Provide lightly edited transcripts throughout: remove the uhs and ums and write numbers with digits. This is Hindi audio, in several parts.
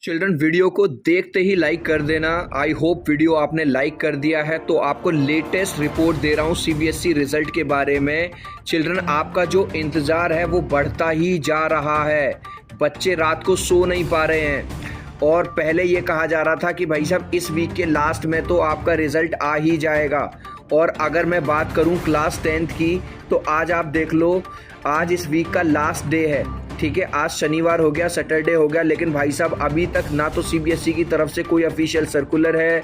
चिल्ड्रन, वीडियो को देखते ही लाइक कर देना। आई होप वीडियो आपने लाइक कर दिया है। तो आपको लेटेस्ट रिपोर्ट दे रहा हूँ सीबीएसई रिजल्ट के बारे में। चिल्ड्रन, आपका जो इंतज़ार है वो बढ़ता ही जा रहा है। बच्चे रात को सो नहीं पा रहे हैं और पहले ये कहा जा रहा था कि भाई साहब इस वीक के लास्ट में तो आपका रिज़ल्ट आ ही जाएगा। और अगर मैं बात करूं क्लास 10th की तो आज आप देख लो, आज इस वीक का लास्ट डे है। ठीक है, आज शनिवार हो गया, सैटरडे हो गया, लेकिन भाई साहब अभी तक ना तो सीबीएसई की तरफ से कोई ऑफिशियल सर्कुलर है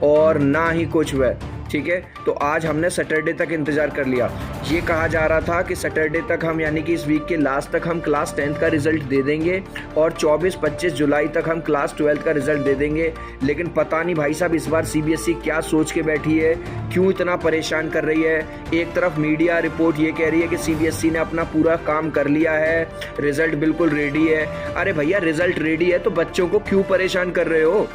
और ना ही कुछ हुआ है। ठीक है, तो आज हमने सैटरडे तक इंतज़ार कर लिया। ये कहा जा रहा था कि सैटरडे तक हम, यानी कि इस वीक के लास्ट तक हम क्लास 10th का रिज़ल्ट दे देंगे और 24-25 जुलाई तक हम क्लास 12th का रिज़ल्ट दे देंगे। लेकिन पता नहीं भाई साहब इस बार सीबीएसई क्या सोच के बैठी है, क्यों इतना परेशान कर रही है। एक तरफ मीडिया रिपोर्ट ये कह रही है कि सीबीएसई ने अपना पूरा काम कर लिया है, रिज़ल्ट बिल्कुल रेडी है। अरे भैया, रिज़ल्ट रेडी है तो बच्चों को क्यों परेशान कर रहे हो?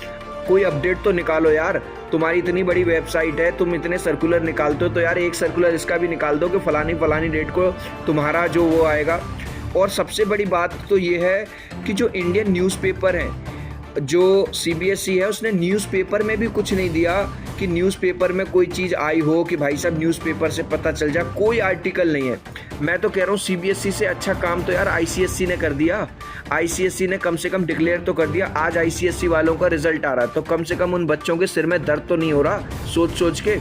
कोई अपडेट तो निकालो यार। तुम्हारी इतनी बड़ी वेबसाइट है, तुम इतने सर्कुलर निकालते हो तो यार एक सर्कुलर इसका भी निकाल दो कि फलानी डेट को तुम्हारा जो वो आएगा। और सबसे बड़ी बात तो ये है कि जो इंडियन न्यूज़पेपर हैं, जो सीबीएसई है, उसने न्यूज़पेपर में भी कुछ नहीं दिया कि न्यूज़पेपर में कोई चीज़ आई हो कि भाई साहब न्यूज़पेपर से पता चल जाए। कोई आर्टिकल नहीं है। मैं तो कह रहा हूँ सीबीएसई से अच्छा काम तो यार आईसीएसई ने कर दिया। आईसीएसई ने कम से कम डिक्लेयर तो कर दिया। आज आईसीएसई वालों का रिजल्ट आ रहा है तो कम से कम उन बच्चों के सिर में दर्द तो नहीं हो रहा सोच के।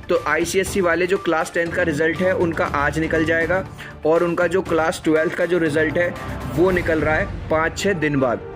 तो आईसीएसई वाले जो क्लास 10th का रिज़ल्ट है उनका आज निकल जाएगा और उनका जो क्लास 12th का जो रिज़ल्ट है वो निकल रहा है 5-6 दिन बाद।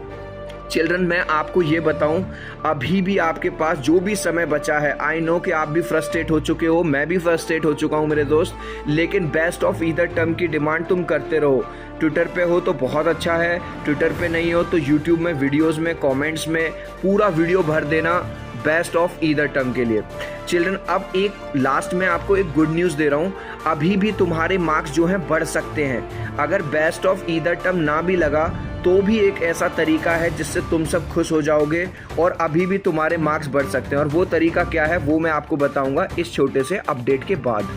चिल्ड्रन, मैं आपको ये बताऊं, अभी भी आपके पास जो भी समय बचा है, आई नो कि आप भी फ्रस्ट्रेट हो चुके हो, मैं भी फ्रस्ट्रेट हो चुका हूं मेरे दोस्त, लेकिन बेस्ट ऑफ ईदर टर्म की डिमांड तुम करते रहो। ट्विटर पे हो तो बहुत अच्छा है, ट्विटर पे नहीं हो तो यूट्यूब में वीडियोस में कमेंट्स में पूरा वीडियो भर देना बेस्ट ऑफ ईदर टर्म के लिए। चिल्ड्रन, अब एक लास्ट में आपको एक गुड न्यूज़ दे रहा हूँ। अभी भी तुम्हारे मार्क्स जो हैं बढ़ सकते हैं। अगर बेस्ट ऑफ ईदर टर्म ना भी लगा तो भी एक ऐसा तरीका है जिससे तुम सब खुश हो जाओगे और अभी भी तुम्हारे मार्क्स बढ़ सकते हैं। और वो तरीका क्या है वो मैं आपको बताऊंगा इस छोटे से अपडेट के बाद।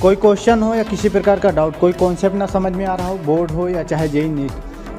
कोई क्वेश्चन हो या किसी प्रकार का डाउट, कोई कॉन्सेप्ट ना समझ में आ रहा हो, बोर्ड हो या चाहे जेईई नीट,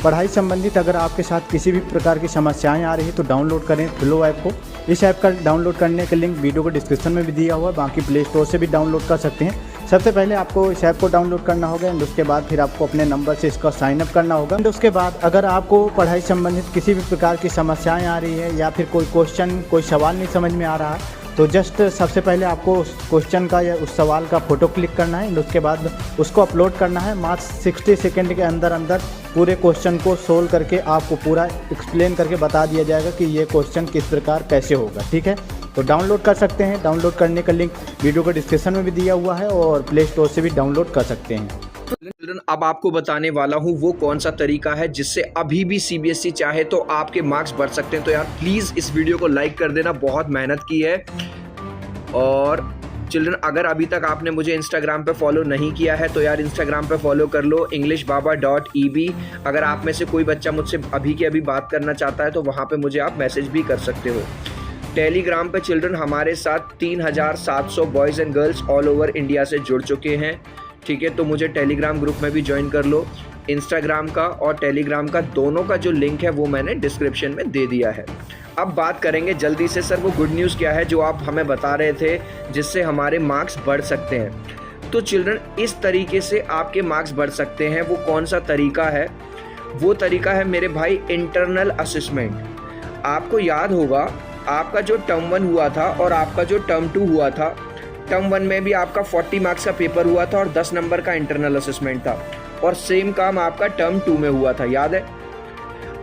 पढ़ाई संबंधित अगर आपके साथ किसी भी प्रकार की समस्याएं आ रही है तो डाउनलोड करें फ्लो ऐप को। इस ऐप का डाउनलोड करने का लिंक वीडियो को डिस्क्रिप्शन में भी दिया हुआ है, बाकी प्ले स्टोर से भी डाउनलोड कर सकते हैं। सबसे पहले आपको इस ऐप को डाउनलोड करना होगा एंड उसके बाद फिर आपको अपने नंबर से इसका साइन अप करना होगा। एंड उसके बाद अगर आपको पढ़ाई संबंधित किसी भी प्रकार की समस्याएं आ रही है या फिर कोई क्वेश्चन, कोई सवाल नहीं समझ में आ रहा है तो जस्ट सबसे पहले आपको उस क्वेश्चन का या उस सवाल का फ़ोटो क्लिक करना है एंड उसके बाद उसको अपलोड करना है। मात्र 60 सेकेंड के अंदर पूरे क्वेश्चन को सोल्व करके आपको पूरा एक्सप्लेन करके बता दिया जाएगा कि ये क्वेश्चन किस प्रकार कैसे होगा। ठीक है, तो डाउनलोड कर सकते हैं। डाउनलोड करने का लिंक वीडियो को डिस्क्रिप्शन में भी दिया हुआ है और प्ले स्टोर से भी डाउनलोड कर सकते हैं। चिल्ड्रन, अब आपको बताने वाला हूँ वो कौन सा तरीका है जिससे अभी भी सीबीएसई चाहे तो आपके मार्क्स बढ़ सकते हैं। तो यार प्लीज़ इस वीडियो को लाइक कर देना, बहुत मेहनत की है। और चिल्ड्रन, अगर अभी तक आपने मुझे इंस्टाग्राम पे फॉलो नहीं किया है तो यार इंस्टाग्राम पे फॉलो कर लो englishbaba.eb। अगर आप में से कोई बच्चा मुझसे अभी की अभी बात करना चाहता है तो वहाँ पे मुझे आप मैसेज भी कर सकते हो। टेलीग्राम पे चिल्ड्रन हमारे साथ 3700 boys and girls all over India से जुड़ चुके हैं। ठीक है, तो मुझे टेलीग्राम ग्रुप में भी ज्वाइन कर लो। इंस्टाग्राम का और टेलीग्राम का दोनों का जो लिंक है वो मैंने डिस्क्रिप्शन में दे दिया है। अब बात करेंगे जल्दी से, सर वो गुड न्यूज़ क्या है जो आप हमें बता रहे थे जिससे हमारे मार्क्स बढ़ सकते हैं। तो चिल्ड्रन, इस तरीके से आपके मार्क्स बढ़ सकते हैं। वो कौन सा तरीका है? वो तरीका है मेरे भाई इंटरनल असेसमेंट। आपको याद होगा आपका जो टर्म 1 हुआ था और आपका जो टर्म 2 हुआ था, टर्म 1 में भी आपका 40 मार्क्स का पेपर हुआ था और 10 नंबर का इंटरनल असेसमेंट था और सेम काम आपका टर्म 2 में हुआ था, याद है?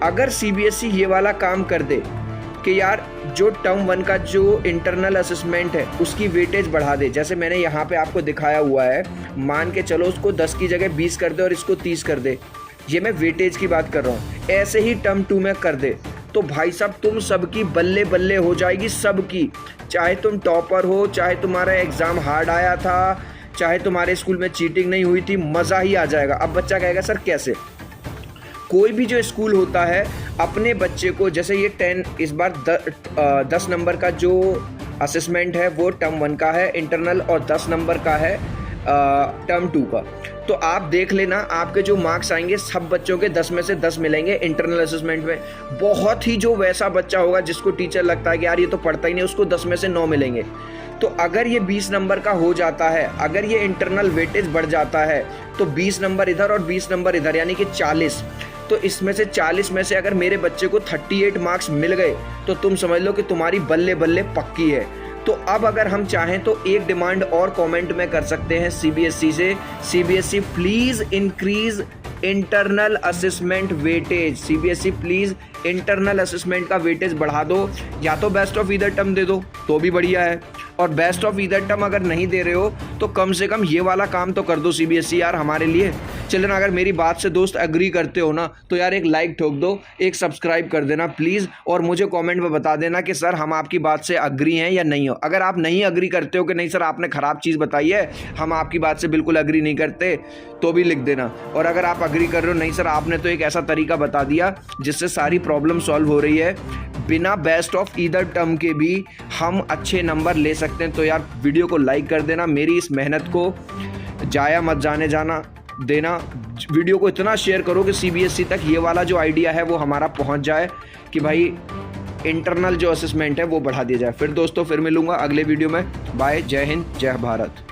अगर सीबीएसई ये वाला काम कर दे कि यार जो टर्म 1 का जो इंटरनल असेसमेंट है उसकी वेटेज बढ़ा दे, जैसे मैंने यहाँ पे आपको दिखाया हुआ है, मान के चलो उसको 10 की जगह 20 कर दे और इसको 30 कर दे, ये मैं वेटेज की बात कर रहा हूँ। ऐसे ही टर्म 2 में कर दे तो भाई साहब तुम सबकी बल्ले बल्ले हो जाएगी, सबकी। चाहे तुम टॉपर हो, चाहे तुम्हारा एग्ज़ाम हार्ड आया था, चाहे तुम्हारे स्कूल में चीटिंग नहीं हुई थी, मज़ा ही आ जाएगा। अब बच्चा कहेगा सर कैसे? कोई भी जो स्कूल होता है अपने बच्चे को, जैसे ये 10 इस बार 10 नंबर का जो असेसमेंट है वो टर्म 1 का है इंटरनल और 10 नंबर का है टर्म 2 का। तो आप देख लेना, आपके जो मार्क्स आएंगे सब बच्चों के 10 में से 10 मिलेंगे इंटरनल असेसमेंट में। बहुत ही जो वैसा बच्चा होगा जिसको टीचर लगता है कि यार ये तो पढ़ता ही नहीं, उसको 10 में से 9 मिलेंगे। तो अगर ये 20 नंबर का हो जाता है, अगर ये इंटरनल वेटेज बढ़ जाता है, तो 20 नंबर इधर और 20 नंबर इधर, यानी कि 40। तो इसमें से 40 में से अगर मेरे बच्चे को 38 मार्क्स मिल गए तो तुम समझ लो कि तुम्हारी बल्ले बल्ले पक्की है। तो अब अगर हम चाहें तो एक डिमांड और कमेंट में कर सकते हैं सीबीएसई से, CBSE please increase internal assessment weightage. CBSE please internal assessment का वेटेज बढ़ा दो, या तो बेस्ट ऑफ ईदर टर्म दे दो तो भी बढ़िया है, और बेस्ट ऑफ ईदर टर्म अगर नहीं दे रहे हो तो कम से कम ये वाला काम तो कर दो सीबीएसई यार हमारे लिए। चिल्ड्रन अगर मेरी बात से दोस्त एग्री करते हो ना तो यार एक लाइक ठोक दो, एक सब्सक्राइब कर देना प्लीज़, और मुझे कमेंट में बता देना कि सर हम आपकी बात से एग्री हैं या नहीं हो। अगर आप नहीं एग्री करते हो कि नहीं सर आपने ख़राब चीज़ बताई है, हम आपकी बात से बिल्कुल एग्री नहीं करते, तो भी लिख देना। और अगर आप एग्री कर रहे हो नहीं सर आपने तो एक ऐसा तरीका बता दिया जिससे सारी प्रॉब्लम सॉल्व हो रही है, बिना बेस्ट ऑफ ईदर टर्म के भी हम अच्छे नंबर ले सकते हैं, तो यार वीडियो को लाइक कर देना, मेरी इस मेहनत को जाया मत जाने देना। वीडियो को इतना शेयर करो कि सीबीएसई तक ये वाला जो आइडिया है वो हमारा पहुंच जाए कि भाई इंटरनल जो असेसमेंट है वो बढ़ा दिया जाए। फिर दोस्तों फिर मिलूंगा अगले वीडियो में। बाय, जय हिंद, जय भारत।